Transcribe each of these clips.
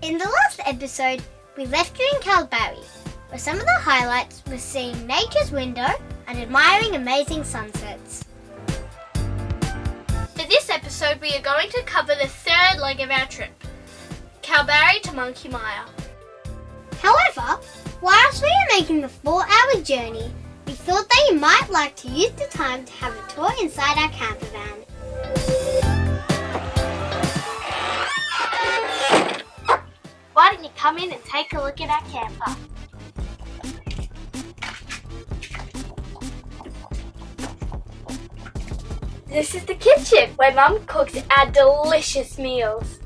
In the last episode, we left you in Kalbarri, where some of the highlights were seeing nature's window and admiring amazing sunsets. For this episode, we are going to cover the third leg of our trip, Kalbarri To Monkey Mia. However, whilst we are making the 4-hour journey, we thought that you might like to use the time to have a tour inside our camper van. Why don't you come in and take a look at our camper? This is the kitchen where Mum cooks our delicious meals.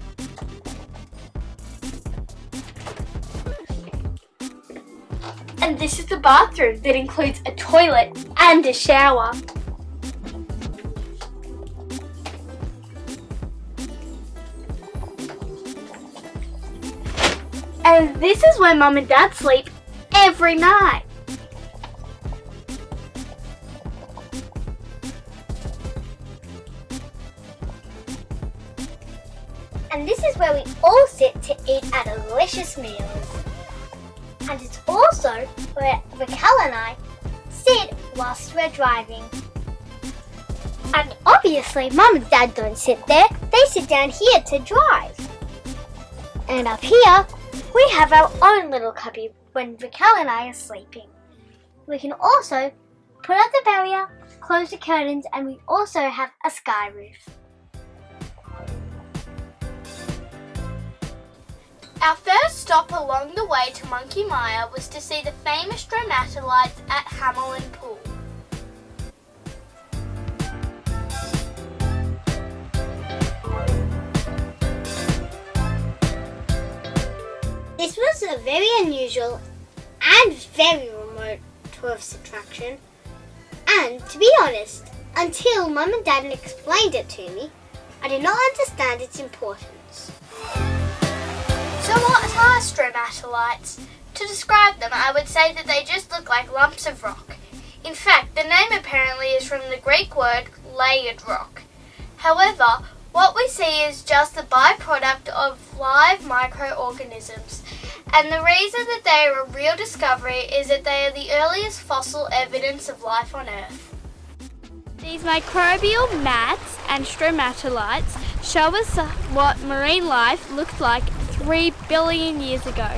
And this is the bathroom that includes a toilet and a shower. And this is where Mum and Dad sleep every night. And this is where we all sit to eat our delicious meals. And it's also where Raquel and I sit whilst we're driving. And obviously Mum and Dad don't sit there, they sit down here to drive. And up here, we have our own little cubby when Raquel and I are sleeping. We can also put up the barrier, close the curtains, and we also have a sky roof. Our first stop along the way to Monkey Mia was to see the famous stromatolites at Hamilton Pool. This was a very unusual and very remote tourist attraction, and to be honest, until Mum and Dad explained it to me, I did not understand its importance. So what are stromatolites? To describe them, I would say that they just look like lumps of rock. In fact, the name apparently is from the Greek word layered rock. However, what we see is just the byproduct of live microorganisms. And the reason that they are a real discovery is that they are the earliest fossil evidence of life on Earth. These microbial mats and stromatolites show us what marine life looked like 3 billion years ago.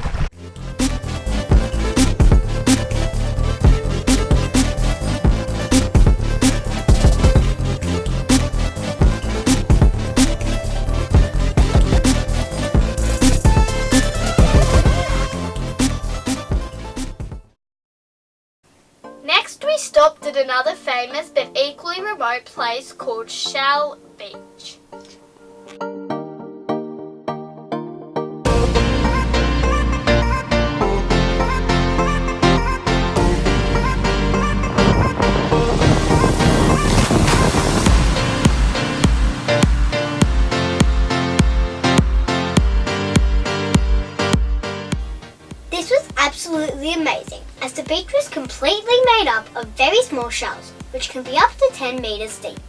Next, we stopped at another famous but equally remote place called Shell Beach. This was absolutely amazing, as the beach was completely made up of very small shells, which can be up to 10 meters deep.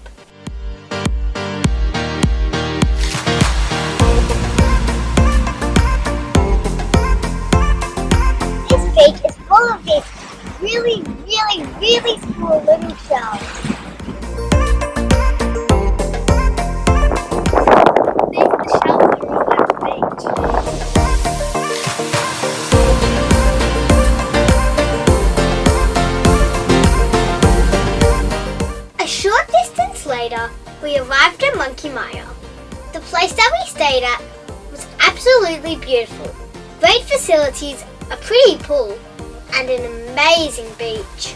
This beach is full of these really small little shells. These are the shells that are on our beach. Later, we arrived at Monkey Mia. The place that we stayed at was absolutely beautiful. Great facilities, a pretty pool, and an amazing beach.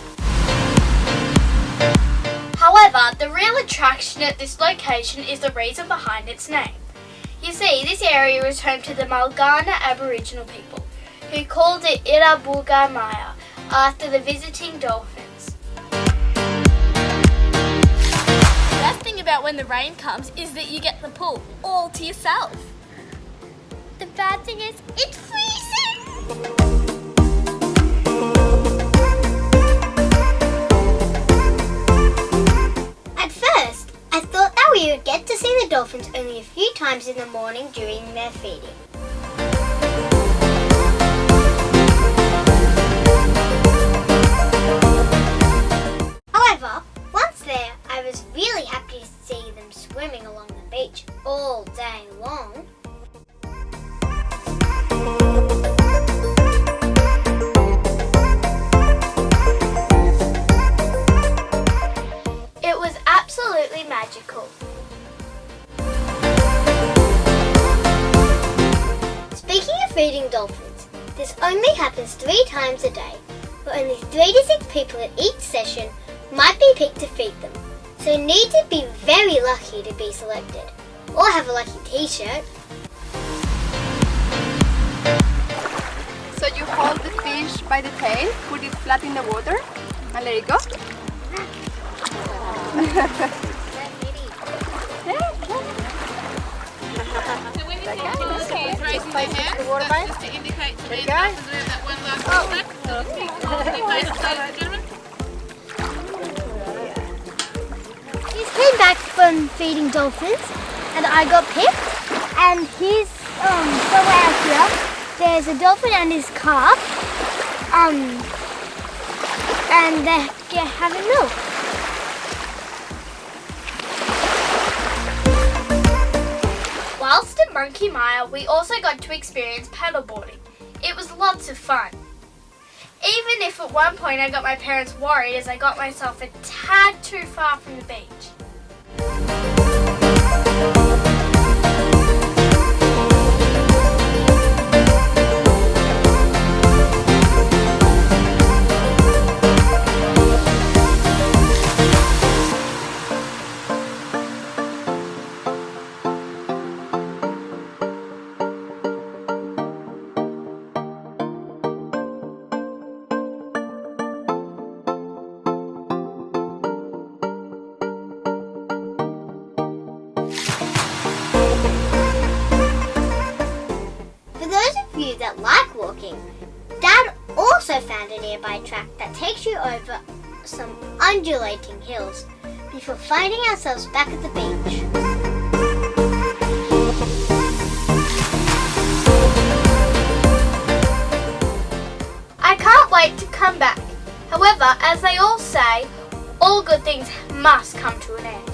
However, the real attraction at this location is the reason behind its name. You see, this area is home to the Mulgana Aboriginal people, who called it Irabuga Mia, after the visiting dolphins. The best thing about when the rain comes is that you get the pool all to yourself. The bad thing is, it's freezing! At first, I thought that we would get to see the dolphins only a few times in the morning during their feeding. really happy to see them swimming along the beach all day long. It was absolutely magical. Speaking of feeding dolphins, this only happens 3 times a day, but only 3 to 6 people at each session might be picked to feed them, so you need to be very lucky to be selected, or have a lucky t-shirt. So you hold the fish by the tail, put it flat in the water, and let it go. So when you think the monkey is raising their hands, that's just to indicate to me that deserve that one last contact. So just keep holding your face, ladies and gentlemen. He's came back from feeding dolphins, and I got picked, and he's somewhere out here. There's a dolphin and his calf, and they're having milk. Whilst at Monkey Mia, we also got to experience paddleboarding. It was lots of fun. Even if at one point I got my parents worried as I got myself a tad too far from the beach. For those of you that like walking, Dad also found a nearby track that takes you over some undulating hills before finding ourselves back at the beach. I can't wait to come back. However, as they all say, all good things must come to an end.